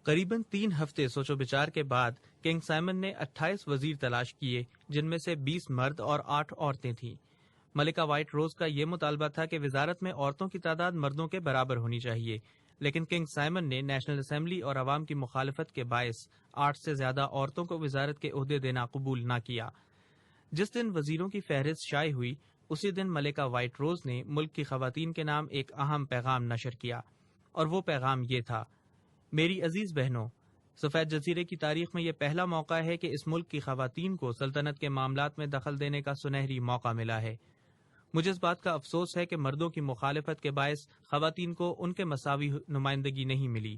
قریباً 3 ہفتے سوچ و بچار کے بعد کنگ سائمن نے 28 وزیر تلاش کیے، جن میں سے 20 مرد اور 8 عورتیں تھیں۔ ملکہ وائٹ روز کا یہ مطالبہ تھا کہ وزارت میں عورتوں کی تعداد مردوں کے برابر ہونی چاہیے، لیکن کنگ سائمن نے نیشنل اسمبلی اور عوام کی مخالفت کے باعث 8 سے زیادہ عورتوں کو وزارت کے عہدے دینا قبول نہ کیا۔ جس دن وزیروں کی فہرست شائع ہوئی، اسی دن ملکہ وائٹ روز نے ملک کی خواتین کے نام ایک اہم پیغام نشر کیا، اور وہ پیغام یہ تھا: میری عزیز بہنوں، سفید جزیرے کی تاریخ میں یہ پہلا موقع ہے کہ اس ملک کی خواتین کو سلطنت کے معاملات میں دخل دینے کا سنہری موقع ملا ہے۔ مجھے اس بات کا افسوس ہے کہ مردوں کی مخالفت کے باعث خواتین کو ان کے مساوی نمائندگی نہیں ملی۔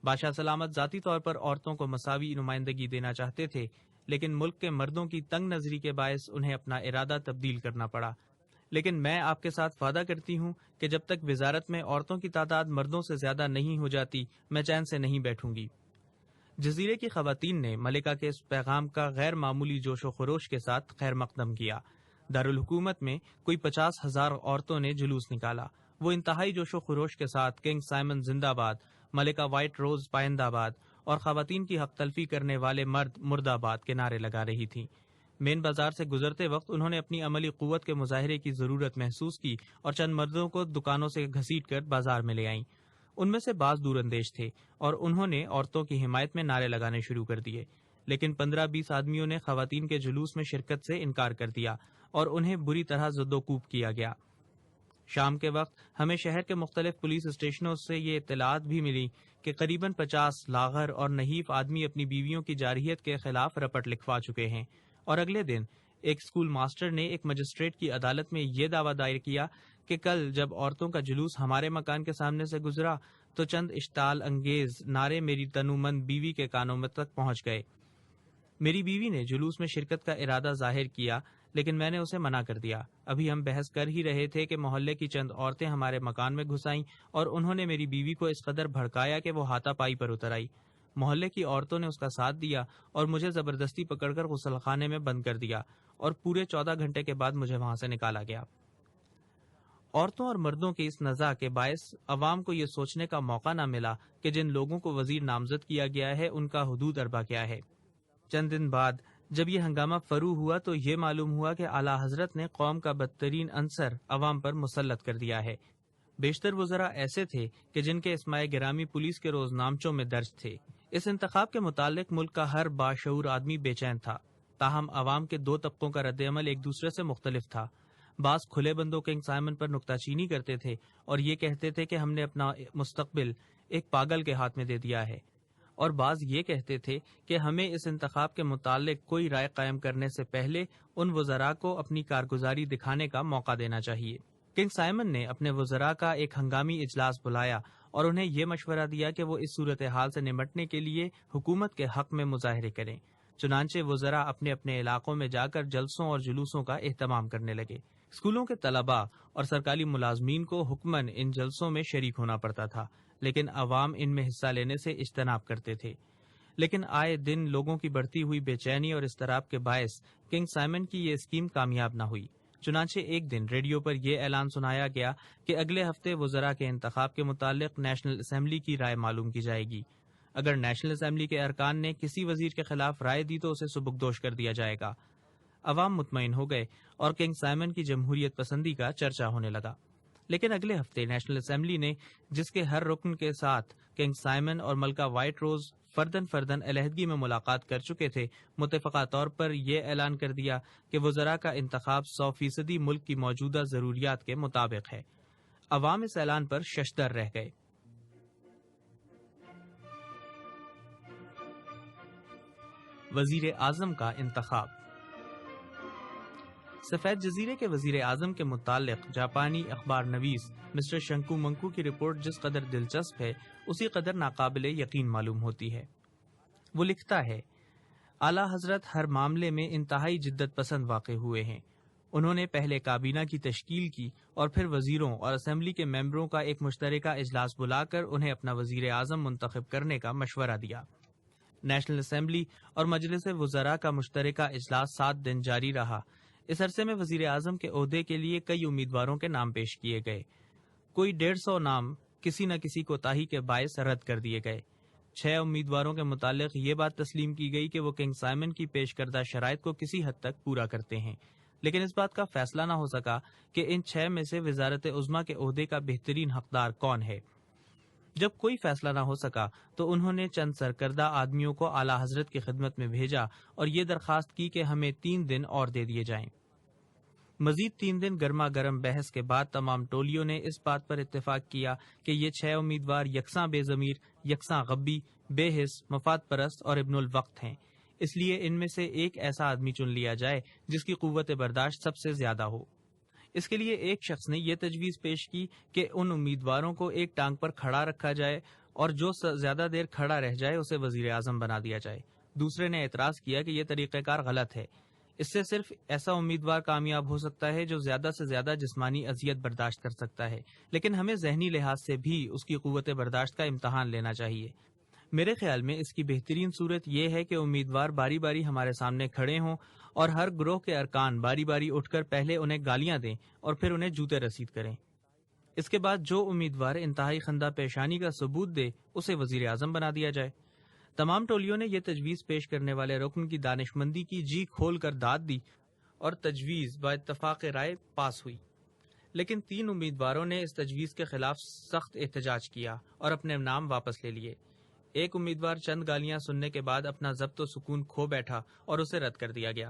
بادشاہ سلامت ذاتی طور پر عورتوں کو مساوی نمائندگی دینا چاہتے تھے، لیکن ملک کے مردوں کی تنگ نظری کے باعث انہیں اپنا ارادہ تبدیل کرنا پڑا۔ لیکن میں آپ کے ساتھ وعدہ کرتی ہوں کہ جب تک وزارت میں عورتوں کی تعداد مردوں سے زیادہ نہیں ہو جاتی، میں چین سے نہیں بیٹھوں گی۔ جزیرے کی خواتین نے ملکہ کے اس پیغام کا غیر معمولی جوش و خروش کے ساتھ خیر مقدم کیا۔ دارالحکومت میں کوئی 50,000 عورتوں نے جلوس نکالا۔ وہ انتہائی جوش و خروش کے ساتھ کنگ سائمن زندہ باد، ملکہ وائٹ روز پائندہ باد اور خواتین کی حق تلفی کرنے والے مرد مرد آباد کے نعرے لگا رہی تھیں۔ مین بازار سے گزرتے وقت انہوں نے اپنی عملی قوت کے مظاہرے کی ضرورت محسوس کی اور چند مردوں کو دکانوں سے گھسیٹ کر بازار میں لے آئیں۔ ان میں سے بعض دور اندیش تھے اور انہوں نے عورتوں کی حمایت میں نعرے لگانے شروع کر دیے، لیکن 15-20 آدمیوں نے خواتین کے جلوس میں شرکت سے انکار کر دیا اور انہیں بری طرح زد و کوب کیا گیا۔ شام کے وقت ہمیں شہر کے مختلف پولیس اسٹیشنوں سے یہ اطلاعات بھی ملی کہ قریباً 50 لاغر اور نحیف آدمی اپنی بیویوں کی جارحیت کے خلاف رپٹ لکھوا چکے ہیں، اور اگلے دن ایک اسکول ماسٹر نے ایک مجسٹریٹ کی عدالت میں یہ دعویٰ دائر کیا کہ کل جب عورتوں کا جلوس ہمارے مکان کے سامنے سے گزرا تو چند اشتعال انگیز نعرے میری تنومند بیوی کے کانوں میں تک پہنچ گئے۔ میری بیوی نے جلوس میں شرکت کا ارادہ ظاہر کیا، لیکن میں نے اسے منع کر دیا۔ ابھی ہم بحث کر ہی رہے تھے کہ محلے کی چند عورتیں ہمارے مکان میں گھس آئیں اور انہوں نے میری بیوی کو اس قدر بھڑکایا کہ وہ ہاتھا پائی پر اتر آئی۔ محلے کی عورتوں نے اس کا ساتھ دیا اور مجھے زبردستی پکڑ کر غسل خانے میں بند کر دیا، اور پورے 14 گھنٹے کے بعد مجھے وہاں سے نکالا گیا۔ عورتوں اور مردوں کے اس نزاع کے باعث عوام کو یہ سوچنے کا موقع نہ ملا کہ جن لوگوں کو وزیر نامزد کیا گیا ہے ان کا حدود اربا کیا ہے۔ چند دن بعد جب یہ ہنگامہ فرو ہوا تو یہ معلوم ہوا کہ اعلیٰ حضرت نے قوم کا بدترین عنصر عوام پر مسلط کر دیا ہے۔ بیشتر وزراء ایسے تھے کہ جن کے اسماء گرامی پولیس کے روزنامچوں میں درج تھے۔ اس انتخاب کے متعلق ملک کا ہر باشعور آدمی بے چین تھا، تاہم عوام کے دو طبقوں کا رد عمل ایک دوسرے سے مختلف تھا۔ بعض کھلے بندوں کنگ سائمن پر نکتہ چینی کرتے تھے اور یہ کہتے تھے کہ ہم نے اپنا مستقبل ایک پاگل کے ہاتھ میں دے دیا ہے، اور بعض یہ کہتے تھے کہ ہمیں اس انتخاب کے متعلق کوئی رائے قائم کرنے سے پہلے ان وزراء کو اپنی کارگزاری دکھانے کا موقع دینا چاہیے۔ کنگ سائمن نے اپنے وزراء کا ایک ہنگامی اجلاس بلایا اور انہیں یہ مشورہ دیا کہ وہ اس صورتحال سے نمٹنے کے لیے حکومت کے حق میں مظاہرے کریں۔ چنانچہ وزراء اپنے اپنے علاقوں میں جا کر جلسوں اور جلوسوں کا اہتمام کرنے لگے۔ اسکولوں کے طلباء اور سرکاری ملازمین کو حکماً ان جلسوں میں شریک ہونا پڑتا تھا، لیکن عوام ان میں حصہ لینے سے اجتناب کرتے تھے۔ لیکن آئے دن لوگوں کی بڑھتی ہوئی بے چینی اور اضطراب کے باعث کنگ سائمن کی یہ اسکیم کامیاب نہ ہوئی۔ چنانچہ ایک دن ریڈیو پر یہ اعلان سنایا گیا کہ اگلے ہفتے وزراء کے انتخاب کے متعلق نیشنل اسمبلی کی رائے معلوم کی جائے گی۔ اگر نیشنل اسمبلی کے ارکان نے کسی وزیر کے خلاف رائے دی تو اسے سبکدوش کر دیا جائے گا۔ عوام مطمئن ہو گئے اور کنگ سائمن کی جمہوریت پسندی کا چرچا ہونے لگا۔ لیکن اگلے ہفتے نیشنل اسمبلی نے، جس کے ہر رکن کے ساتھ کنگ سائمن اور ملکہ وائٹ روز فردن علیحدگی میں ملاقات کر چکے تھے، متفقہ طور پر یہ اعلان کر دیا کہ وزراء کا انتخاب 100% ملک کی موجودہ ضروریات کے مطابق ہے۔ عوام اس اعلان پر ششدر رہ گئے۔ وزیر اعظم کا انتخاب۔ سفید جزیرے کے وزیر اعظم کے متعلق جاپانی اخبار نویس مسٹر شنکو منکو کی رپورٹ جس قدر دلچسپ ہے اسی قدر ناقابل یقین معلوم ہوتی ہے۔ وہ لکھتا ہے، اعلیٰ حضرت ہر معاملے میں انتہائی جدت پسند واقع ہوئے ہیں۔ انہوں نے پہلے کابینہ کی تشکیل کی اور پھر وزیروں اور اسمبلی کے ممبروں کا ایک مشترکہ اجلاس بلا کر انہیں اپنا وزیر اعظم منتخب کرنے کا مشورہ دیا۔ نیشنل اسمبلی اور مجلس وزراء کا مشترکہ اجلاس 7 دن جاری رہا۔ اس عرصے میں وزیر اعظم کے عہدے کے لیے کئی امیدواروں کے نام پیش کیے گئے۔ کوئی 150 نام کسی نہ کسی کوتاہی کے باعث رد کر دیے گئے۔ 6 امیدواروں کے متعلق یہ بات تسلیم کی گئی کہ وہ کنگ سائمن کی پیش کردہ شرائط کو کسی حد تک پورا کرتے ہیں، لیکن اس بات کا فیصلہ نہ ہو سکا کہ ان 6 میں سے وزارت عظمیٰ کے عہدے کا بہترین حقدار کون ہے۔ جب کوئی فیصلہ نہ ہو سکا تو انہوں نے چند سرکردہ آدمیوں کو اعلیٰ حضرت کی خدمت میں بھیجا اور یہ درخواست کی کہ ہمیں 3 دن اور دے دیے جائیں۔ مزید 3 دن گرما گرم بحث کے بعد تمام ٹولیوں نے اس بات پر اتفاق کیا کہ یہ 6 امیدوار یکساں بے ضمیر، یکساں غبی، بے حس، مفاد پرست اور ابن الوقت ہیں، اس لیے ان میں سے ایک ایسا آدمی چن لیا جائے جس کی قوت برداشت سب سے زیادہ ہو۔ اس کے لیے ایک شخص نے یہ تجویز پیش کی کہ ان امیدواروں کو ایک ٹانگ پر کھڑا رکھا جائے اور جو زیادہ دیر کھڑا رہ جائے اسے وزیر اعظم بنا دیا جائے۔ دوسرے نے اعتراض کیا کہ یہ طریقہ کار غلط ہے، اس سے صرف ایسا امیدوار کامیاب ہو سکتا ہے جو زیادہ سے زیادہ جسمانی اذیت برداشت کر سکتا ہے، لیکن ہمیں ذہنی لحاظ سے بھی اس کی قوت برداشت کا امتحان لینا چاہیے۔ میرے خیال میں اس کی بہترین صورت یہ ہے کہ امیدوار باری باری ہمارے سامنے کھڑے ہوں اور ہر گروہ کے ارکان باری باری اٹھ کر پہلے انہیں گالیاں دیں اور پھر انہیں جوتے رسید کریں۔ اس کے بعد جو امیدوار انتہائی خندہ پیشانی کا ثبوت دے اسے وزیر اعظم بنا دیا جائے۔ تمام ٹولیوں نے یہ تجویز پیش کرنے والے رکن کی دانشمندی کی جی کھول کر داد دی اور تجویز با اتفاق رائے پاس ہوئی، لیکن 3 امیدواروں نے اس تجویز کے خلاف سخت احتجاج کیا اور اپنے نام واپس لے لیے۔ ایک امیدوار چند گالیاں سننے کے بعد اپنا ضبط و سکون کھو بیٹھا اور اسے رد کر دیا گیا۔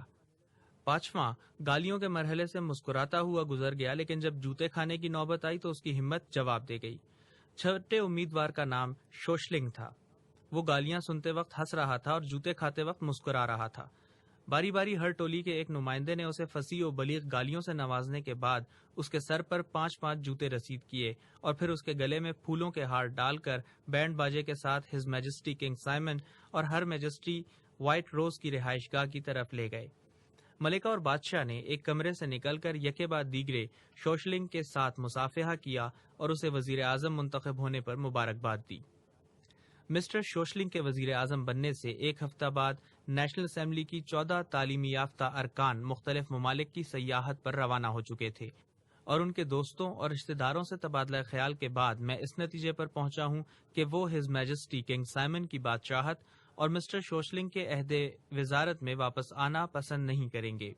5واں گالیوں کے مرحلے سے مسکراتا ہوا گزر گیا، لیکن جب جوتے کھانے کی نوبت آئی تو اس کی ہمت جواب دے گئی۔ 6 امیدوار کا نام شوشلنگ تھا۔ وہ گالیاں سنتے وقت ہنس رہا تھا اور جوتے کھاتے وقت مسکرا رہا تھا۔ باری باری ہر ٹولی کے ایک نمائندے نے اسے فصیح و بلیغ گالیوں سے نوازنے کے بعد اس کے سر پر 5 جوتے رسید کیے اور پھر اس کے گلے میں پھولوں کے ہار ڈال کر بینڈ باجے کے ساتھ ہز میجسٹی کنگ سائمن اور ہر میجسٹی وائٹ روز کی رہائش گاہ کی طرف لے گئے۔ ملکہ اور بادشاہ نے ایک کمرے سے نکل کر یکے بعد دیگرے شوشلنگ کے ساتھ مصافحہ کیا اور اسے وزیر اعظم منتخب ہونے پر مبارکباد دی۔ مسٹر شوشلنگ کے وزیر اعظم بننے سے ایک ہفتہ بعد نیشنل اسمبلی کی 14 تعلیمی یافتہ ارکان مختلف ممالک کی سیاحت پر روانہ ہو چکے تھے، اور ان کے دوستوں اور رشتہ داروں سے تبادلہ خیال کے بعد میں اس نتیجے پر پہنچا ہوں کہ وہ ہز میجسٹی کنگ سائمن کی بادشاہت اور مسٹر شوشلنگ کے عہد وزارت میں واپس آنا پسند نہیں کریں گے۔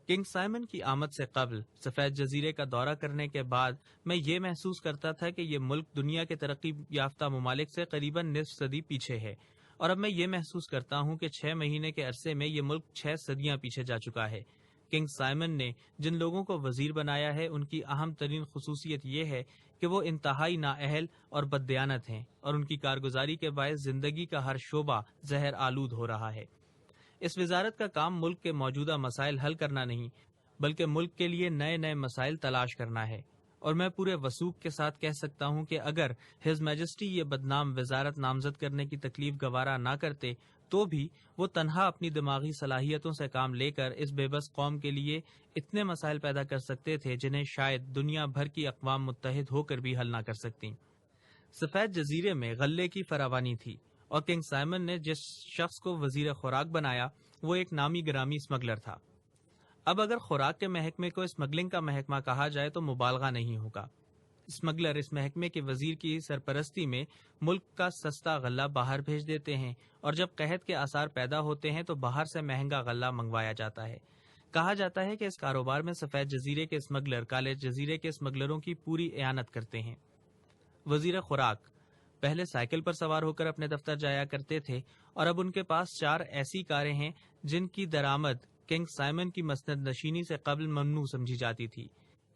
کنگ سائمن کی آمد سے قبل سفید جزیرے کا دورہ کرنے کے بعد میں یہ محسوس کرتا تھا کہ یہ ملک دنیا کے ترقی یافتہ ممالک سے قریباً نصف صدی پیچھے ہے، اور اب میں یہ محسوس کرتا ہوں کہ 6 مہینے کے عرصے میں یہ ملک 6 صدیاں پیچھے جا چکا ہے۔ کنگ سائمن نے جن لوگوں کو وزیر بنایا ہے ان کی اہم ترین خصوصیت یہ ہے کہ وہ انتہائی نااہل اور بددیانت ہیں، اور ان کی کارگزاری کے باعث زندگی کا ہر شعبہ زہر آلود ہو رہا ہے۔ اس وزارت کا کام ملک کے موجودہ مسائل حل کرنا نہیں، بلکہ ملک کے لیے نئے نئے مسائل تلاش کرنا ہے، اور میں پورے وثوق کے ساتھ کہہ سکتا ہوں کہ اگر ہز میجسٹی یہ بدنام وزارت نامزد کرنے کی تکلیف گوارا نہ کرتے تو بھی وہ تنہا اپنی دماغی صلاحیتوں سے کام لے کر اس بے بس قوم کے لیے اتنے مسائل پیدا کر سکتے تھے جنہیں شاید دنیا بھر کی اقوام متحد ہو کر بھی حل نہ کر سکتی۔ سفید جزیرے میں غلے کی فراوانی تھی، اور کنگ سائمن نے جس شخص کو وزیر خوراک بنایا وہ ایک نامی گرامی اسمگلر تھا۔ اب اگر خوراک کے محکمے کو اسمگلنگ کا محکمہ کہا جائے تو مبالغہ نہیں ہوگا۔ اسمگلر اس محکمے کے وزیر کی سرپرستی میں ملک کا سستا غلہ باہر بھیج دیتے ہیں، اور جب قحط کے آثار پیدا ہوتے ہیں تو باہر سے مہنگا غلہ منگوایا جاتا ہے۔ کہا جاتا ہے کہ اس کاروبار میں سفید جزیرے کے اسمگلر کالے جزیرے کے اسمگلروں کی پوری اعانت کرتے ہیں۔ وزیر خوراک پہلے سائیکل پر سوار ہو کر اپنے دفتر جایا کرتے تھے، اور اب ان کے پاس 4 ایسی کاریں ہیں جن کی درآمد کنگ سائمن کی مسند نشینی سے قبل ممنوع سمجھی جاتی تھی۔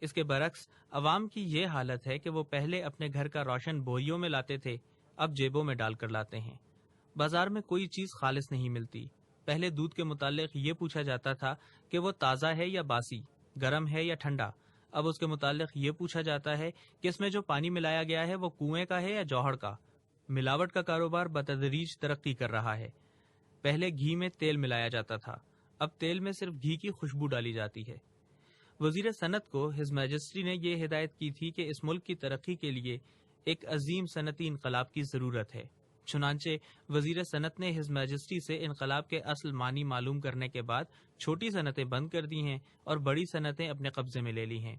اس کے برعکس عوام کی یہ حالت ہے کہ وہ پہلے اپنے گھر کا روشن بوریوں میں لاتے تھے، اب جیبوں میں ڈال کر لاتے ہیں۔ بازار میں کوئی چیز خالص نہیں ملتی۔ پہلے دودھ کے متعلق یہ پوچھا جاتا تھا کہ وہ تازہ ہے یا باسی، گرم ہے یا ٹھنڈا، اب اس کے متعلق یہ پوچھا جاتا ہے کہ اس میں جو پانی ملایا گیا ہے وہ کنویں کا ہے یا جوہر کا۔ ملاوٹ کا کاروبار بتدریج ترقی کر رہا ہے۔ پہلے گھی میں تیل ملایا جاتا تھا، اب تیل میں صرف گھی کی خوشبو ڈالی جاتی ہے۔ وزیر صنعت کو ہز میجسٹری نے یہ ہدایت کی تھی کہ اس ملک کی ترقی کے لیے ایک عظیم صنعتی انقلاب کی ضرورت ہے۔ چنانچہ وزیر صنعت نے ہز میجسٹری سے انقلاب کے اصل معنی معلوم کرنے کے بعد چھوٹی صنعتیں بند کر دی ہیں اور بڑی صنعتیں اپنے قبضے میں لے لی ہیں۔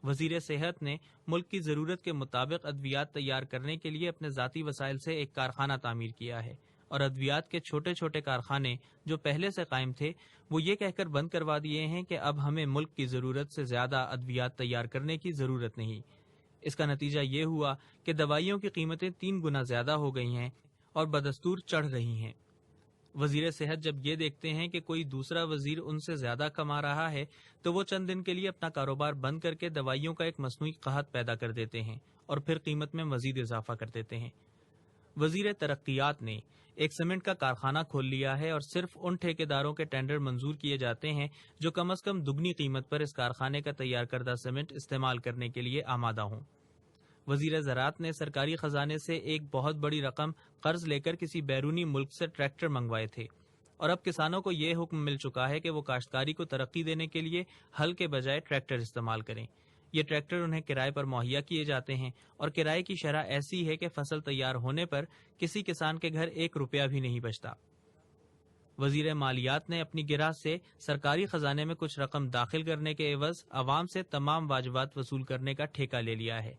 وزیر صحت نے ملک کی ضرورت کے مطابق ادویات تیار کرنے کے لیے اپنے ذاتی وسائل سے ایک کارخانہ تعمیر کیا ہے، اور ادویات کے چھوٹے چھوٹے کارخانے جو پہلے سے قائم تھے وہ یہ کہہ کر بند کروا دیے ہیں کہ اب ہمیں ملک کی ضرورت سے زیادہ ادویات تیار کرنے کی ضرورت نہیں۔ اس کا نتیجہ یہ ہوا کہ دوائیوں کی قیمتیں 3 گنا زیادہ ہو گئی ہیں اور بدستور چڑھ رہی ہیں۔ وزیر صحت جب یہ دیکھتے ہیں کہ کوئی دوسرا وزیر ان سے زیادہ کما رہا ہے تو وہ چند دن کے لیے اپنا کاروبار بند کر کے دوائیوں کا ایک مصنوعی قحط پیدا کر دیتے ہیں اور پھر قیمت میں مزید اضافہ کر دیتے ہیں۔ وزیر ترقیات نے ایک سیمنٹ کا کارخانہ کھول لیا ہے اور صرف ان ٹھیکیداروں کے ٹینڈر منظور کیے جاتے ہیں جو کم از کم دگنی قیمت پر اس کارخانے کا تیار کردہ سیمنٹ استعمال کرنے کے لیے آمادہ ہوں۔ وزیر زراعت نے سرکاری خزانے سے ایک بہت بڑی رقم قرض لے کر کسی بیرونی ملک سے ٹریکٹر منگوائے تھے، اور اب کسانوں کو یہ حکم مل چکا ہے کہ وہ کاشتکاری کو ترقی دینے کے لیے ہل کے بجائے ٹریکٹر استعمال کریں۔ یہ ٹریکٹر انہیں کرائے پر مہیا کیے جاتے ہیں اور کرائے کی شرح ایسی ہے کہ فصل تیار ہونے پر کسی کسان کے گھر 1 روپیہ بھی نہیں بچتا۔ وزیر مالیات نے اپنی گرہ سے سرکاری خزانے میں کچھ رقم داخل کرنے کے عوض عوام سے تمام واجبات وصول کرنے کا ٹھیکہ لے لیا ہے۔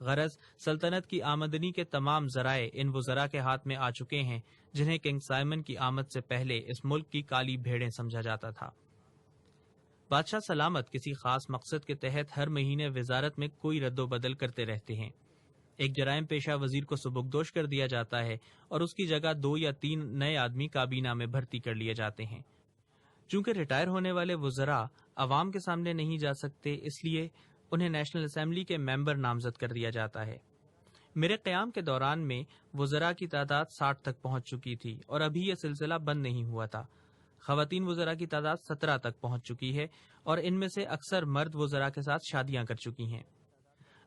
غرض سلطنت کی آمدنی کے تمام ذرائع ان وزراء کے ہاتھ میں آ چکے ہیں جنہیں کنگ سائمن کی آمد سے پہلے اس ملک کی کالی بھیڑیں سمجھا جاتا تھا۔ بادشاہ سلامت کسی خاص مقصد کے تحت ہر مہینے وزارت میں کوئی رد و بدل کرتے رہتے ہیں۔ ایک جرائم پیشہ وزیر کو سبکدوش کر دیا جاتا ہے اور اس کی جگہ 2 یا 3 نئے آدمی کابینہ میں بھرتی کر لیے جاتے ہیں۔ چونکہ ریٹائر ہونے والے وزراء عوام کے سامنے نہیں جا سکتے، اس لیے انہیں نیشنل اسمبلی کے ممبر نامزد کر دیا جاتا ہے۔ میرے قیام کے دوران میں وزراء کی تعداد 60 تک پہنچ چکی تھی اور ابھی یہ سلسلہ بند نہیں ہوا تھا۔ خواتین وزراء کی تعداد 17 تک پہنچ چکی ہے اور ان میں سے اکثر مرد وزراء کے ساتھ شادیاں کر چکی ہیں۔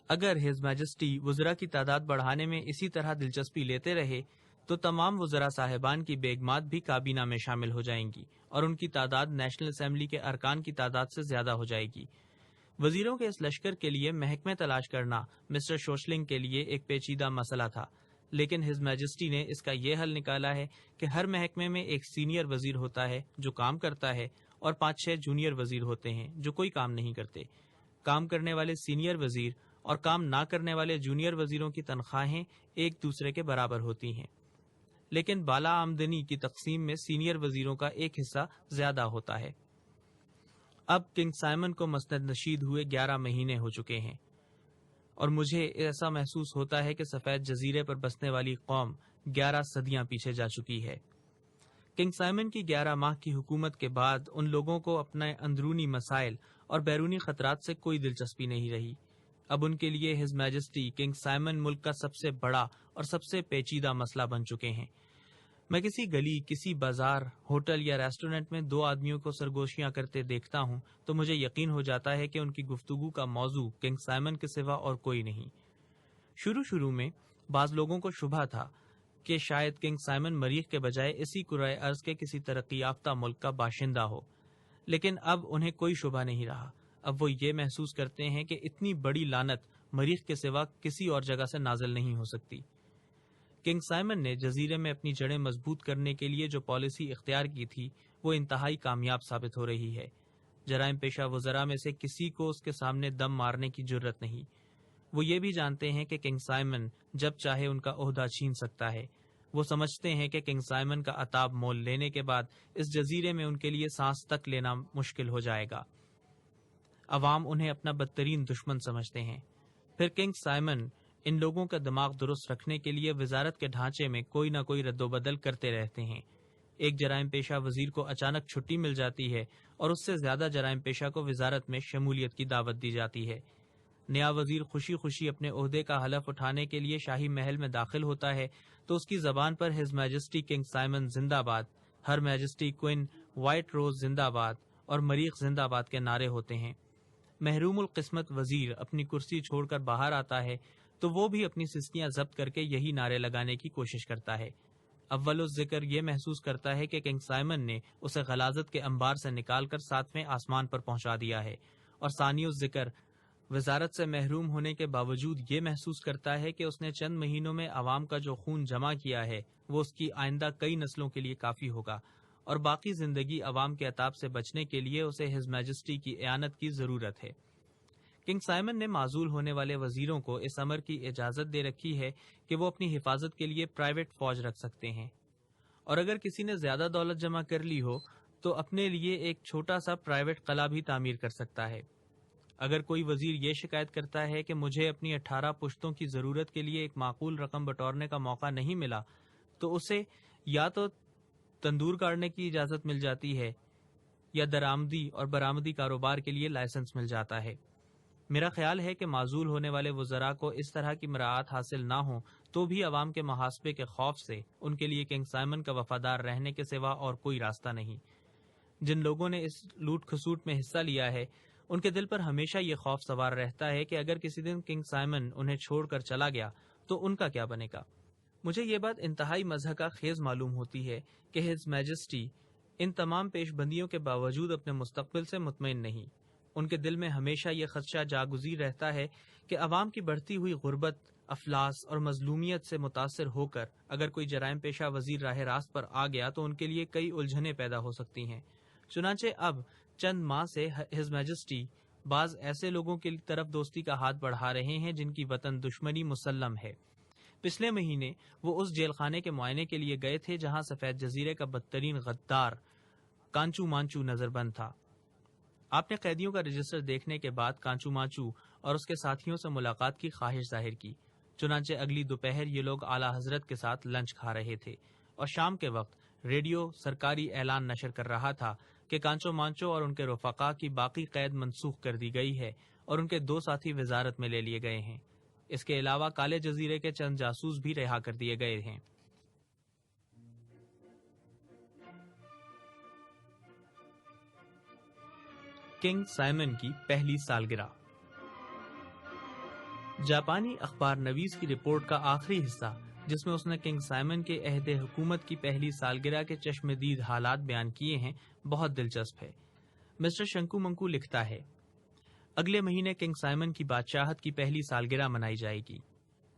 اگر ہز میجسٹی وزراء کی تعداد بڑھانے میں اسی طرح دلچسپی لیتے رہے تو تمام وزراء صاحبان کی بیگمات بھی کابینہ میں شامل ہو جائیں گی اور ان کی تعداد نیشنل اسمبلی کے ارکان کی تعداد سے زیادہ ہو جائے گی۔ وزیروں کے اس لشکر کے لیے محکمے تلاش کرنا مسٹر شوشلنگ کے لیے ایک پیچیدہ مسئلہ تھا، لیکن ہز میجسٹی نے اس کا یہ حل نکالا ہے کہ ہر محکمے میں ایک سینئر وزیر ہوتا ہے جو کام کرتا ہے اور 5-6 جونیئر وزیر ہوتے ہیں جو کوئی کام نہیں کرتے۔ کام کرنے والے سینئر وزیر اور کام نہ کرنے والے جونیئر وزیروں کی تنخواہیں ایک دوسرے کے برابر ہوتی ہیں، لیکن بالا آمدنی کی تقسیم میں سینئر وزیروں کا ایک حصہ زیادہ ہوتا ہے۔ اب کنگ سائمن کو مسند نشید ہوئے 11 مہینے ہو چکے ہیں اور مجھے ایسا محسوس ہوتا ہے کہ سفید جزیرے پر بسنے والی قوم 11 صدیاں پیچھے جا چکی ہے۔ کنگ سائمن کی 11 ماہ کی حکومت کے بعد ان لوگوں کو اپنے اندرونی مسائل اور بیرونی خطرات سے کوئی دلچسپی نہیں رہی۔ اب ان کے لیے ہز میجسٹی کنگ سائمن ملک کا سب سے بڑا اور سب سے پیچیدہ مسئلہ بن چکے ہیں۔ میں کسی گلی، کسی بازار، ہوٹل یا ریسٹورنٹ میں 2 آدمیوں کو سرگوشیاں کرتے دیکھتا ہوں تو مجھے یقین ہو جاتا ہے کہ ان کی گفتگو کا موضوع کنگ سائمن کے سوا اور کوئی نہیں۔ شروع میں بعض لوگوں کو شبہ تھا کہ شاید کنگ سائمن مریخ کے بجائے اسی کرۂ ارض کے کسی ترقی یافتہ ملک کا باشندہ ہو، لیکن اب انہیں کوئی شبہ نہیں رہا۔ اب وہ یہ محسوس کرتے ہیں کہ اتنی بڑی لعنت مریخ کے سوا کسی اور جگہ سے نازل نہیں ہو سکتی۔ کنگ سائمن نے جزیرے میں اپنی جڑیں مضبوط کرنے کے لیے جو پالیسی اختیار کی تھی وہ انتہائی کامیاب ثابت ہو رہی ہے۔ جرائم پیشہ وزراء میں سے کسی کو اس کے سامنے دم مارنے کی جرت نہیں۔ وہ یہ بھی جانتے ہیں کہ کنگ سائمن جب چاہے ان کا عہدہ چھین سکتا ہے۔ وہ سمجھتے ہیں کہ کنگ سائمن کا عتاب مول لینے کے بعد اس جزیرے میں ان کے لیے سانس تک لینا مشکل ہو جائے گا۔ عوام انہیں اپنا بدترین دشمن سمجھتے ہیں۔ پھر کنگ سائمن ان لوگوں کا دماغ درست رکھنے کے لیے وزارت کے ڈھانچے میں کوئی نہ کوئی رد و بدل کرتے رہتے ہیں۔ ایک جرائم پیشہ وزیر کو اچانک چھٹی مل جاتی ہے اور اس سے زیادہ جرائم پیشہ کو وزارت میں شمولیت کی دعوت دی جاتی ہے۔ نیا وزیر خوشی خوشی اپنے عہدے کا حلف اٹھانے کے لیے شاہی محل میں داخل ہوتا ہے تو اس کی زبان پر ہز میجسٹی کنگ سائمن زندہ باد، ہر میجسٹی کوئن وائٹ روز زندہ باد اور مریخ زندہ باد کے نعرے ہوتے ہیں۔ محروم القسمت وزیر اپنی کرسی چھوڑ کر باہر آتا ہے تو وہ بھی اپنی سسکیاں ضبط کر کے یہی نعرے لگانے کی کوشش کرتا ہے۔ اول الذکر یہ محسوس کرتا ہے کہ کنگ سائمن نے اسے غلاظت کے انبار سے نکال کر 7ویں آسمان پر پہنچا دیا ہے، اور ثانی الذکر وزارت سے محروم ہونے کے باوجود یہ محسوس کرتا ہے کہ اس نے چند مہینوں میں عوام کا جو خون جمع کیا ہے وہ اس کی آئندہ کئی نسلوں کے لیے کافی ہوگا، اور باقی زندگی عوام کے عطاب سے بچنے کے لیے اسے ہز میجسٹی کی اعانت کی ضرورت ہے۔ کنگ سائمن نے معزول ہونے والے وزیروں کو اس امر کی اجازت دے رکھی ہے کہ وہ اپنی حفاظت کے لیے پرائیویٹ فوج رکھ سکتے ہیں، اور اگر کسی نے زیادہ دولت جمع کر لی ہو تو اپنے لیے ایک چھوٹا سا پرائیویٹ قلعہ بھی تعمیر کر سکتا ہے۔ اگر کوئی وزیر یہ شکایت کرتا ہے کہ مجھے اپنی 18 پشتوں کی ضرورت کے لیے ایک معقول رقم بٹورنے کا موقع نہیں ملا، تو اسے یا تو تندور کاٹنے کی اجازت مل جاتی ہے یا درآمدی اور برآمدی کاروبار کے لیے لائسنس مل جاتا ہے۔ میرا خیال ہے کہ معزول ہونے والے وزراء کو اس طرح کی مراعات حاصل نہ ہوں تو بھی عوام کے محاسبے کے خوف سے ان کے لیے کنگ سائمن کا وفادار رہنے کے سوا اور کوئی راستہ نہیں۔ جن لوگوں نے اس لوٹ کھسوٹ میں حصہ لیا ہے ان کے دل پر ہمیشہ یہ خوف سوار رہتا ہے کہ اگر کسی دن کنگ سائمن انہیں چھوڑ کر چلا گیا تو ان کا کیا بنے گا۔ مجھے یہ بات انتہائی مضحکہ خیز معلوم ہوتی ہے کہ ہز میجسٹی ان تمام پیش بندیوں کے باوجود اپنے مستقبل سے مطمئن نہیں۔ ان کے دل میں ہمیشہ یہ خدشہ جاگزیر رہتا ہے کہ عوام کی بڑھتی ہوئی غربت، افلاس اور مظلومیت سے متاثر ہو کر اگر کوئی جرائم پیشہ وزیر راہ راست پر آ گیا تو ان کے لیے کئی الجھنیں پیدا ہو سکتی ہیں۔ چنانچہ اب چند ماہ سے ہز میجسٹی بعض ایسے لوگوں کی طرف دوستی کا ہاتھ بڑھا رہے ہیں جن کی وطن دشمنی مسلم ہے۔ پچھلے مہینے وہ اس جیل خانے کے معائنے کے لیے گئے تھے جہاں سفید جزیرے کا بدترین غدار کانچو مانچو نظر بند تھا۔ آپ نے قیدیوں کا رجسٹر دیکھنے کے بعد کانچو مانچو اور اس کے ساتھیوں سے ملاقات کی خواہش ظاہر کی۔ چنانچہ اگلی دوپہر یہ لوگ اعلی حضرت کے ساتھ لنچ کھا رہے تھے اور شام کے وقت ریڈیو سرکاری اعلان نشر کر رہا تھا کہ کانچو مانچو اور ان کے رفقا کی باقی قید منسوخ کر دی گئی ہے اور ان کے 2 ساتھی وزارت میں لے لیے گئے ہیں۔ اس کے علاوہ کالے جزیرے کے چند جاسوس بھی رہا کر دیے گئے ہیں۔ کنگ سائمن کی پہلی سالگرہ۔ جاپانی اخبار نویس کی رپورٹ کا آخری حصہ جس میں اس نے کنگ سائمن کے عہد حکومت کی پہلی سالگرہ کے چشمدید حالات بیان کیے ہیں، بہت دلچسپ ہے۔ مسٹر شنکو منکو لکھتا ہے، اگلے مہینے کنگ سائمن کی بادشاہت کی پہلی سالگرہ منائی جائے گی۔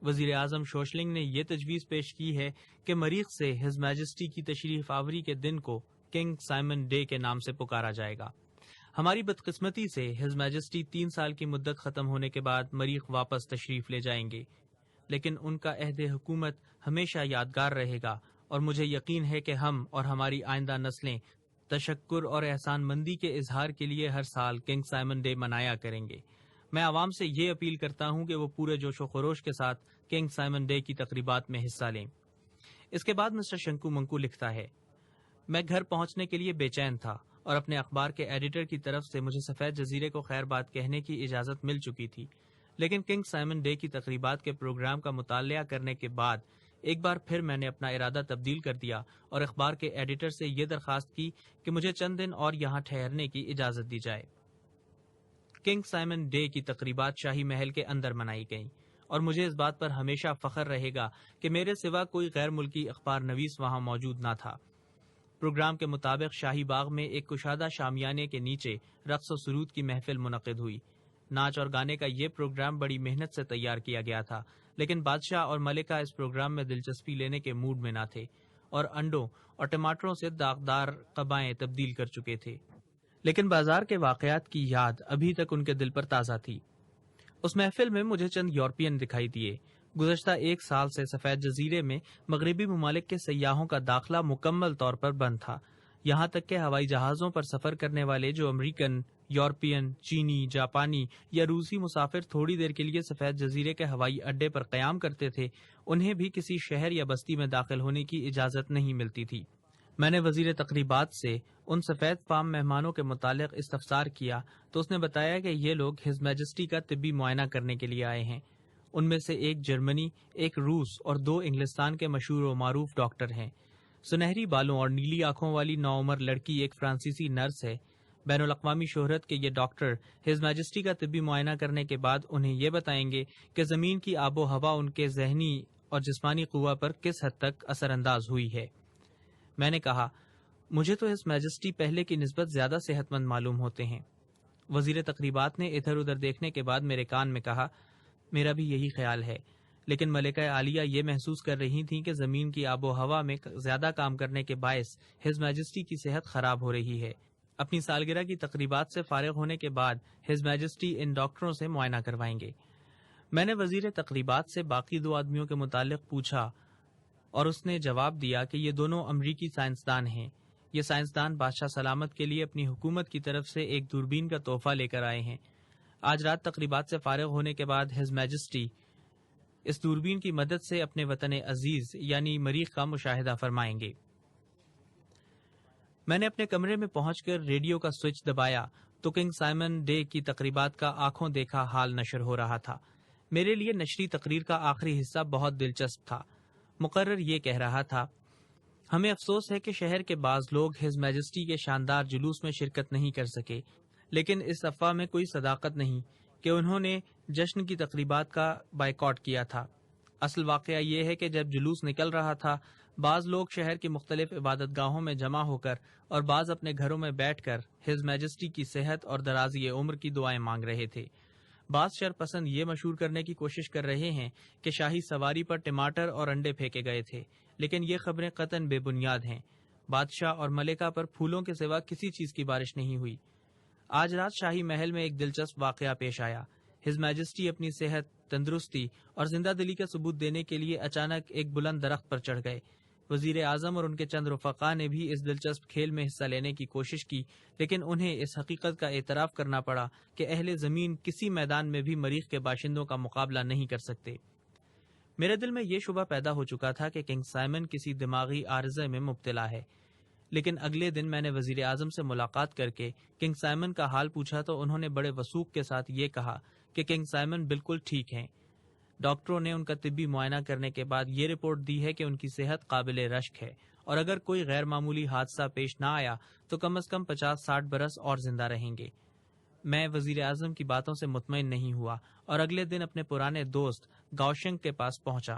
وزیر اعظم شوشلنگ نے یہ تجویز پیش کی ہے کہ مریخ سے ہز میجسٹی کی تشریف آوری کے دن کو کنگ سائمن ڈے کے نام سے پکارا جائے گا۔ ہماری بدقسمتی سے ہز میجسٹی 3 سال کی مدت ختم ہونے کے بعد مریخ واپس تشریف لے جائیں گے، لیکن ان کا عہد حکومت ہمیشہ یادگار رہے گا اور مجھے یقین ہے کہ ہم اور ہماری آئندہ نسلیں تشکر اور احسان مندی کے اظہار کے لیے ہر سال کنگ سائمن ڈے منایا کریں گے۔ میں عوام سے یہ اپیل کرتا ہوں کہ وہ پورے جوش و خروش کے ساتھ کنگ سائمن ڈے کی تقریبات میں حصہ لیں۔ اس کے بعد مسٹر شنکو منکو لکھتا ہے، میں گھر پہنچنے کے لیے بے چین تھا اور اپنے اخبار کے ایڈیٹر کی طرف سے مجھے سفید جزیرے کو خیر بات کہنے کی اجازت مل چکی تھی، لیکن کنگ سائمن ڈے کی تقریبات کے پروگرام کا مطالعہ کرنے کے بعد ایک بار پھر میں نے اپنا ارادہ تبدیل کر دیا اور اخبار کے ایڈیٹر سے یہ درخواست کی کہ مجھے چند دن اور یہاں ٹھہرنے کی اجازت دی جائے۔ کنگ سائمن ڈے کی تقریبات شاہی محل کے اندر منائی گئیں اور مجھے اس بات پر ہمیشہ فخر رہے گا کہ میرے سوا کوئی غیر ملکی اخبار نویس وہاں موجود نہ تھا۔ پروگرام کے مطابق شاہی باغ میں ایک کشادہ شامیانے کے نیچے رقص و سرود کی محفل منعقد ہوئی۔ ناچ اور گانے کا یہ پروگرام بڑی محنت سے تیار کیا گیا تھا، لیکن بادشاہ اور ملکہ اس پروگرام میں دلچسپی لینے کے موڈ میں نہ تھے اور انڈوں اور ٹماٹروں سے داغدار قبائیں تبدیل کر چکے تھے، لیکن بازار کے واقعات کی یاد ابھی تک ان کے دل پر تازہ تھی۔ اس محفل میں مجھے چند یورپین دکھائی دیے۔ گزشتہ 1 سال سے سفید جزیرے میں مغربی ممالک کے سیاحوں کا داخلہ مکمل طور پر بند تھا، یہاں تک کہ ہوائی جہازوں پر سفر کرنے والے جو امریکن، یورپین، چینی، جاپانی یا روسی مسافر تھوڑی دیر کے لیے سفید جزیرے کے ہوائی اڈے پر قیام کرتے تھے، انہیں بھی کسی شہر یا بستی میں داخل ہونے کی اجازت نہیں ملتی تھی۔ میں نے وزیر تقریبات سے ان سفید فام مہمانوں کے متعلق استفسار کیا تو اس نے بتایا کہ یہ لوگ ہز میجسٹی کا طبی معائنہ کرنے کے لیے آئے ہیں۔ ان میں سے ایک جرمنی، ایک روس اور 2 انگلستان کے مشہور و معروف ڈاکٹر ہیں۔ سنہری بالوں اور نیلی آنکھوں والی نوعمر لڑکی ایک فرانسیسی نرس ہے۔ بین الاقوامی شہرت کے یہ ڈاکٹر ہز میجسٹی کا طبی معائنہ کرنے کے بعد انہیں یہ بتائیں گے کہ زمین کی آب و ہوا ان کے ذہنی اور جسمانی قوہ پر کس حد تک اثر انداز ہوئی ہے۔ میں نے کہا، مجھے تو ہز میجسٹی پہلے کی نسبت زیادہ صحت مند معلوم ہوتے ہیں۔ وزیر تقریبات نے ادھر ادھر دیکھنے کے بعد میرے کان میں کہا، میرا بھی یہی خیال ہے، لیکن ملکہ عالیہ یہ محسوس کر رہی تھیں کہ زمین کی آب و ہوا میں زیادہ کام کرنے کے باعث ہز میجسٹی کی صحت خراب ہو رہی ہے۔ اپنی سالگرہ کی تقریبات سے فارغ ہونے کے بعد ہز میجسٹی ان ڈاکٹروں سے معائنہ کروائیں گے۔ میں نے وزیر تقریبات سے باقی 2 آدمیوں کے متعلق پوچھا اور اس نے جواب دیا کہ یہ دونوں امریکی سائنسدان ہیں۔ یہ سائنسدان بادشاہ سلامت کے لیے اپنی حکومت کی طرف سے ایک دوربین کا تحفہ لے کر آئے ہیں۔ آج رات تقریبات سے فارغ ہونے کے بعد ہز میجسٹی اس دوربین کی مدد سے اپنے وطن عزیز یعنی مریخ کا مشاہدہ فرمائیں گے۔ میں نے اپنے کمرے میں پہنچ کر ریڈیو کا سوئچ دبایا تو کنگ سائمن ڈے کی تقریبات کا آنکھوں دیکھا حال نشر ہو رہا تھا۔ میرے لیے نشری تقریر کا آخری حصہ بہت دلچسپ تھا۔ مقرر یہ کہہ رہا تھا، ہمیں افسوس ہے کہ شہر کے بعض لوگ ہز میجسٹی کے شاندار جلوس میں شرکت نہیں کر سکے، لیکن اس افواہ میں کوئی صداقت نہیں کہ انہوں نے جشن کی تقریبات کا بائیکاٹ کیا تھا۔ اصل واقعہ یہ ہے کہ جب جلوس نکل رہا تھا، بعض لوگ شہر کی مختلف عبادت گاہوں میں جمع ہو کر اور بعض اپنے گھروں میں بیٹھ کر ہز میجسٹی کی صحت اور درازی عمر کی دعائیں مانگ رہے تھے۔ بعض شرپسند یہ مشہور کرنے کی کوشش کر رہے ہیں کہ شاہی سواری پر ٹماٹر اور انڈے پھینکے گئے تھے، لیکن یہ خبریں قطعاً بے بنیاد ہیں۔ بادشاہ اور ملکہ پر پھولوں کے سوا کسی چیز کی بارش نہیں ہوئی۔ آج رات شاہی محل میں ایک دلچسپ واقعہ پیش آیا۔ ہز میجسٹی اپنی صحت، تندرستی اور زندہ دلی کا ثبوت دینے کے لیے اچانک ایک بلند درخت پر چڑھ گئے۔ وزیر اعظم اور ان کے چند رفقا نے بھی اس دلچسپ کھیل میں حصہ لینے کی کوشش کی، لیکن انہیں اس حقیقت کا اعتراف کرنا پڑا کہ اہل زمین کسی میدان میں بھی مریخ کے باشندوں کا مقابلہ نہیں کر سکتے۔ میرے دل میں یہ شبہ پیدا ہو چکا تھا کہ کنگ سائمن کسی دماغی عارضے میں مبتلا ہے، لیکن اگلے دن میں نے وزیر اعظم سے ملاقات کر کے کنگ سائمن کا حال پوچھا تو انہوں نے بڑے وثوق کے ساتھ یہ کہا کہ کنگ سائمن بالکل ٹھیک ہیں۔ ڈاکٹروں نے ان کا طبی معائنہ کرنے کے بعد یہ رپورٹ دی ہے کہ ان کی صحت قابل رشک ہے، اور اگر کوئی غیر معمولی حادثہ پیش نہ آیا تو کم از کم 50-60 برس اور زندہ رہیں گے۔ میں وزیر اعظم کی باتوں سے مطمئن نہیں ہوا اور اگلے دن اپنے پرانے دوست گاؤشنگ کے پاس پہنچا۔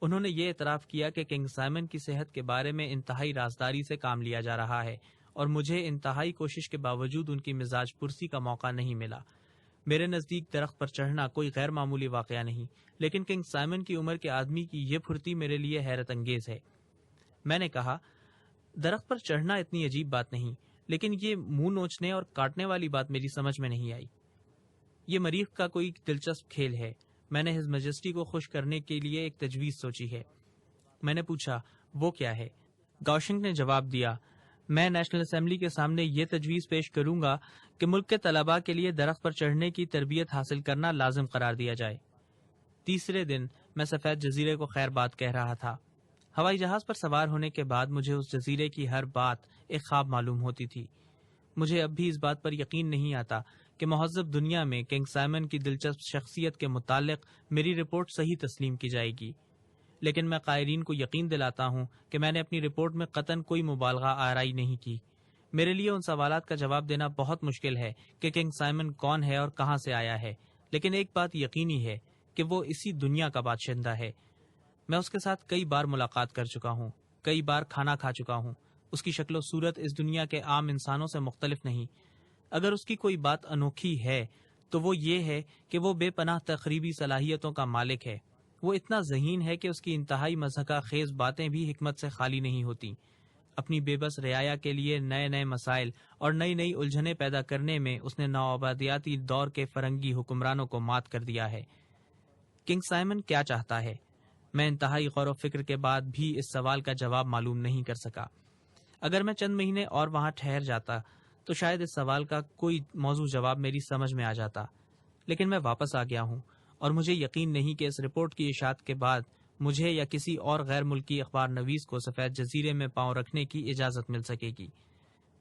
انہوں نے یہ اعتراف کیا کہ کنگ سائمن کی صحت کے بارے میں انتہائی رازداری سے کام لیا جا رہا ہے، اور مجھے انتہائی کوشش کے باوجود ان کی مزاج پرسی کا موقع نہیں ملا۔ میرے نزدیک درخت پر چڑھنا کوئی غیر معمولی واقعہ نہیں، لیکن کنگ سائمن کی عمر کے آدمی کی یہ پھرتی میرے لیے حیرت انگیز ہے۔ میں نے کہا، درخت پر چڑھنا اتنی عجیب بات نہیں، لیکن یہ منہ نوچنے اور کاٹنے والی بات میری سمجھ میں نہیں آئی۔ یہ مریخ کا کوئی دلچسپ کھیل ہے۔ میں نے ہز میجسٹی کو خوش کرنے کے لیے ایک تجویز سوچی ہے۔ میں نے پوچھا، وہ کیا ہے؟ گاؤشنگ نے جواب دیا، میں نیشنل اسمبلی کے سامنے یہ تجویز پیش کروں گا کہ ملک کے طلباء کے لیے درخت پر چڑھنے کی تربیت حاصل کرنا لازم قرار دیا جائے۔ تیسرے دن میں سفید جزیرے کو خیر بات کہہ رہا تھا۔ ہوائی جہاز پر سوار ہونے کے بعد مجھے اس جزیرے کی ہر بات ایک خواب معلوم ہوتی تھی۔ مجھے اب بھی اس بات پر یقین نہیں آتا کہ مہذب دنیا میں کنگ سائمن کی دلچسپ شخصیت کے متعلق میری رپورٹ صحیح تسلیم کی جائے گی، لیکن میں قائرین کو یقین دلاتا ہوں کہ میں نے اپنی رپورٹ میں قطعاً کوئی مبالغہ آرائی نہیں کی۔ میرے لیے ان سوالات کا جواب دینا بہت مشکل ہے کہ کنگ سائمن کون ہے اور کہاں سے آیا ہے، لیکن ایک بات یقینی ہے کہ وہ اسی دنیا کا باشندہ ہے۔ میں اس کے ساتھ کئی بار ملاقات کر چکا ہوں، کئی بار کھانا کھا چکا ہوں۔ اس کی شکل و صورت اس دنیا کے عام انسانوں سے مختلف نہیں۔ اگر اس کی کوئی بات انوکھی ہے تو وہ یہ ہے کہ وہ بے پناہ تخریبی صلاحیتوں کا مالک ہے۔ وہ اتنا ذہین ہے کہ اس کی انتہائی مضحکہ خیز باتیں بھی حکمت سے خالی نہیں ہوتی۔ اپنی بے بس رعایا کے لیے نئے نئے مسائل اور نئی نئی الجھنیں پیدا کرنے میں اس نے نوآبادیاتی دور کے فرنگی حکمرانوں کو مات کر دیا ہے۔ کنگ سائمن کیا چاہتا ہے؟ میں انتہائی غور و فکر کے بعد بھی اس سوال کا جواب معلوم نہیں کر سکا۔ اگر میں چند مہینے اور وہاں ٹھہر جاتا تو شاید اس سوال کا کوئی موضوع جواب میری سمجھ میں آ جاتا، لیکن میں واپس آ گیا ہوں اور مجھے یقین نہیں کہ اس رپورٹ کی اشاعت کے بعد مجھے یا کسی اور غیر ملکی اخبار نویس کو سفید جزیرے میں پاؤں رکھنے کی اجازت مل سکے گی۔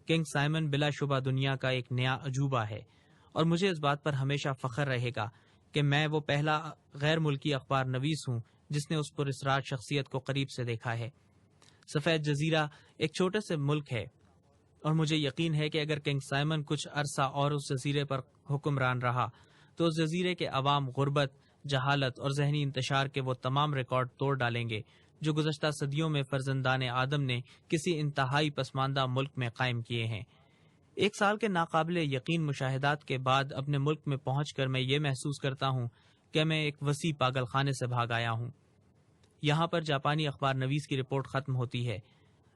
کنگ سائمن بلا شبہ دنیا کا ایک نیا عجوبہ ہے، اور مجھے اس بات پر ہمیشہ فخر رہے گا کہ میں وہ پہلا غیر ملکی اخبار نویس ہوں جس نے اس پر اسرار شخصیت کو قریب سے دیکھا ہے۔ سفید جزیرہ ایک چھوٹے سے ملک ہے، اور مجھے یقین ہے کہ اگر کنگ سائمن کچھ عرصہ اور اس جزیرے پر حکمران رہا تو اس جزیرے کے عوام غربت، جہالت اور ذہنی انتشار کے وہ تمام ریکارڈ توڑ ڈالیں گے جو گزشتہ صدیوں میں فرزندان آدم نے کسی انتہائی پسماندہ ملک میں قائم کیے ہیں۔ 1 سال کے ناقابل یقین مشاہدات کے بعد اپنے ملک میں پہنچ کر میں یہ محسوس کرتا ہوں کہ میں ایک وسیع پاگل خانے سے بھاگ آیا ہوں۔ یہاں پر جاپانی اخبار نویس کی رپورٹ ختم ہوتی ہے۔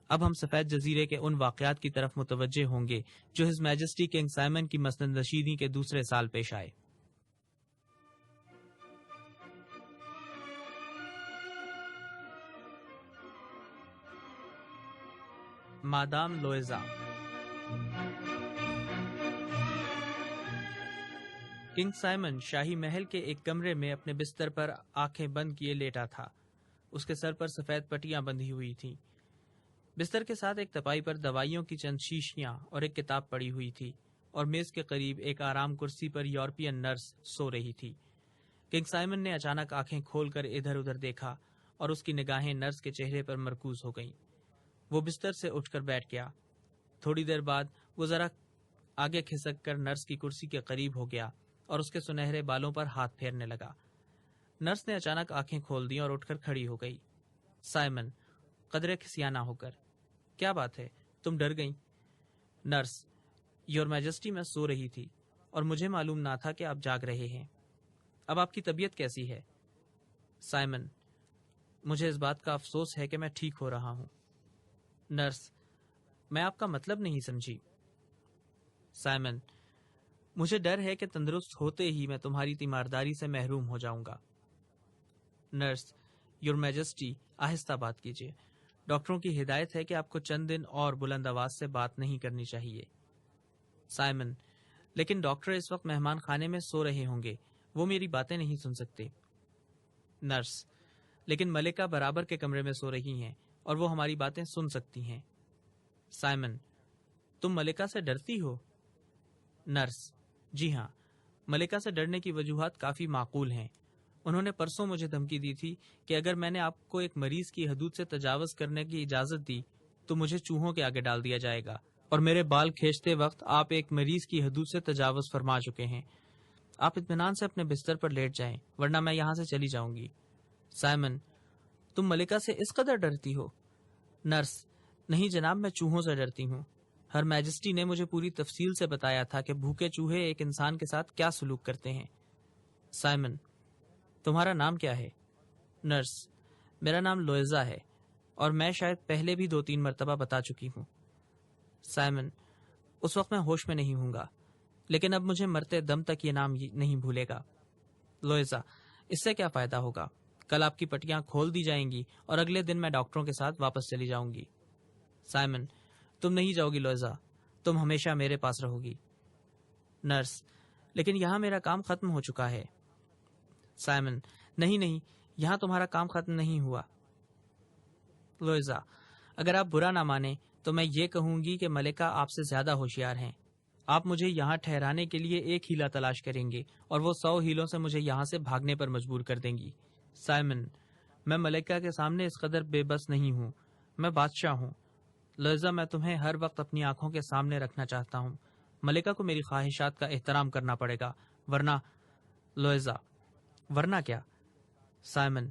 اب ہم سفید جزیرے کے ان واقعات کی طرف متوجہ ہوں گے جو ہز میجسٹی کنگ سائمن کی مسند نشینی کے دوسرے سال پیش آئے۔ Madam Louisa. کنگ سائمن شاہی محل کے ایک کمرے میں اپنے بستر پر آنکھیں بند کیے لیٹا تھا۔ اس کے سر پر سفید پٹیاں بندھی ہوئی تھیں۔ بستر کے ساتھ ایک تپائی پر دوائیوں کی چند شیشیاں اور ایک کتاب پڑی ہوئی تھی، اور میز کے قریب ایک آرام کرسی پر یورپین نرس سو رہی تھی۔ کنگ سائمن نے اچانک آنکھیں کھول کر ادھر ادھر دیکھا اور اس کی نگاہیں نرس کے چہرے پر مرکوز ہو گئیں۔ وہ بستر سے اٹھ کر بیٹھ گیا۔ تھوڑی دیر بعد وہ ذرا آگے کھسک کر نرس کی کرسی کے قریب ہو گیا اور اس کے سنہرے بالوں پر ہاتھ پھیرنے لگا۔ نرس نے اچانک آنکھیں کھول دیں اور اٹھ کر کھڑی ہو گئی۔ سائمن قدرے کھسیانہ ہو کر: کیا بات ہے، تم ڈر گئیں؟ نرس: یور میجسٹی، میں سو رہی تھی اور مجھے معلوم نہ تھا کہ آپ جاگ رہے ہیں۔ اب آپ کی طبیعت کیسی ہے؟ سائمن: مجھے اس بات کا افسوس ہے کہ میں ٹھیک ہو رہا ہوں۔ نرس: میں آپ کا مطلب نہیں سمجھی۔ سائمن: مجھے ڈر ہے کہ تندرست ہوتے ہی میں تمہاری تیمارداری سے محروم ہو جاؤں گا۔ نرس: یور میجسٹی، آہستہ بات کیجیے۔ ڈاکٹروں کی ہدایت ہے کہ آپ کو چند دن اور بلند آواز سے بات نہیں کرنی چاہیے۔ سائمن: لیکن ڈاکٹر اس وقت مہمان خانے میں سو رہے ہوں گے، وہ میری باتیں نہیں سن سکتے۔ نرس: لیکن ملکہ برابر کے کمرے میں سو رہی ہیں اور وہ ہماری باتیں سن سکتی ہیں۔ سائمن: تم ملکہ سے ڈرتی ہو؟ نرس: جی ہاں، ملکہ سے ڈرنے کی وجوہات کافی معقول ہیں۔ انہوں نے پرسوں مجھے دھمکی دی تھی کہ اگر میں نے آپ کو ایک مریض کی حدود سے تجاوز کرنے کی اجازت دی تو مجھے چوہوں کے آگے ڈال دیا جائے گا، اور میرے بال کھینچتے وقت آپ ایک مریض کی حدود سے تجاوز فرما چکے ہیں۔ آپ اطمینان سے اپنے بستر پر لیٹ جائیں ورنہ میں یہاں سے چلی جاؤں گی۔ سائمن: تم ملکہ سے اس قدر ڈرتی ہو؟ نرس: نہیں جناب، میں چوہوں سے ڈرتی ہوں۔ ہر میجسٹی نے مجھے پوری تفصیل سے بتایا تھا کہ بھوکے چوہے ایک انسان کے ساتھ کیا سلوک کرتے ہیں۔ سائمن: تمہارا نام کیا ہے؟ نرس: میرا نام لوئزا ہے، اور میں شاید پہلے بھی 2-3 مرتبہ بتا چکی ہوں۔ سائمن: اس وقت میں ہوش میں نہیں ہوں گا، لیکن اب مجھے مرتے دم تک یہ نام نہیں بھولے گا۔ لوئزا: اس سے کیا فائدہ ہوگا؟ کل آپ کی پٹیاں کھول دی جائیں گی اور اگلے دن میں ڈاکٹروں کے ساتھ واپس چلی جاؤں گی۔ سائمن: تم نہیں جاؤ گی لوئزا، تم ہمیشہ میرے پاس رہو گی۔ نرس: لیکن یہاں میرا کام ختم ہو چکا ہے۔ سائمن: نہیں، یہاں تمہارا کام ختم نہیں ہوا۔ لوئزا: اگر آپ برا نہ مانیں تو میں یہ کہوں گی کہ ملکہ آپ سے زیادہ ہوشیار ہیں۔ آپ مجھے یہاں ٹھہرانے کے لیے ایک ہیلا تلاش کریں گے اور وہ 100 ہیلوں سے مجھے یہاں سے بھاگنے پر مجبور کر دیں گی۔ سائمن: میں ملکہ کے سامنے اس قدر بے بس نہیں ہوں، میں بادشاہ ہوں۔ لوئزا، میں تمہیں ہر وقت اپنی آنکھوں کے سامنے رکھنا چاہتا ہوں۔ ملکہ کو میری خواہشات کا احترام کرنا پڑے گا، ورنہ… لوئزا: ورنہ کیا؟ سائمن: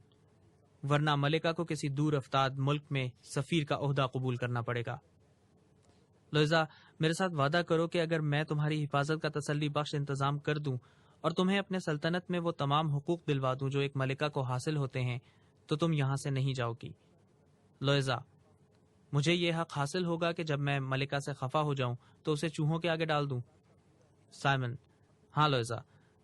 ورنہ ملکہ کو کسی دور افتاد ملک میں سفیر کا عہدہ قبول کرنا پڑے گا۔ لوئزا، میرے ساتھ وعدہ کرو کہ اگر میں تمہاری حفاظت کا تسلی بخش انتظام کر دوں اور تمہیں اپنے سلطنت میں وہ تمام حقوق دلوا دوں جو ایک ملکہ کو حاصل ہوتے ہیں تو تم یہاں سے نہیں جاؤ گی۔ لوئزا: مجھے یہ حق حاصل ہوگا کہ جب میں ملکہ سے خفا ہو جاؤں تو اسے چوہوں کے آگے ڈال دوں۔ سائمن: ہاں لوئزا،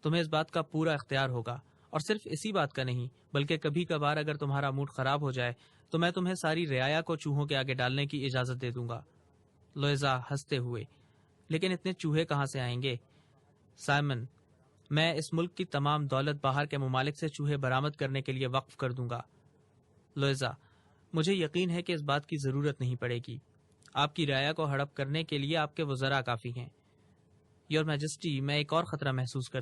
تمہیں اس بات کا پورا اختیار ہوگا، اور صرف اسی بات کا نہیں بلکہ کبھی کبھار اگر تمہارا موڈ خراب ہو جائے تو میں تمہیں ساری رعایا کو چوہوں کے آگے ڈالنے کی اجازت دے دوں گا۔ لوئزا ہنستے ہوئے: لیکن اتنے چوہے کہاں سے آئیں گے؟ سائمن: میں اس ملک کی تمام دولت باہر کے ممالک سے چوہے برآمد کرنے کے لیے وقف کر دوں گا۔ لوئزا: مجھے یقین ہے کہ اس بات کی ضرورت نہیں پڑے گی۔ آپ کی رعایا کو ہڑپ کرنے کے لیے آپ کے وزراء کافی ہیں۔ یور میجسٹی، میں ایک اور خطرہ محسوس کرتا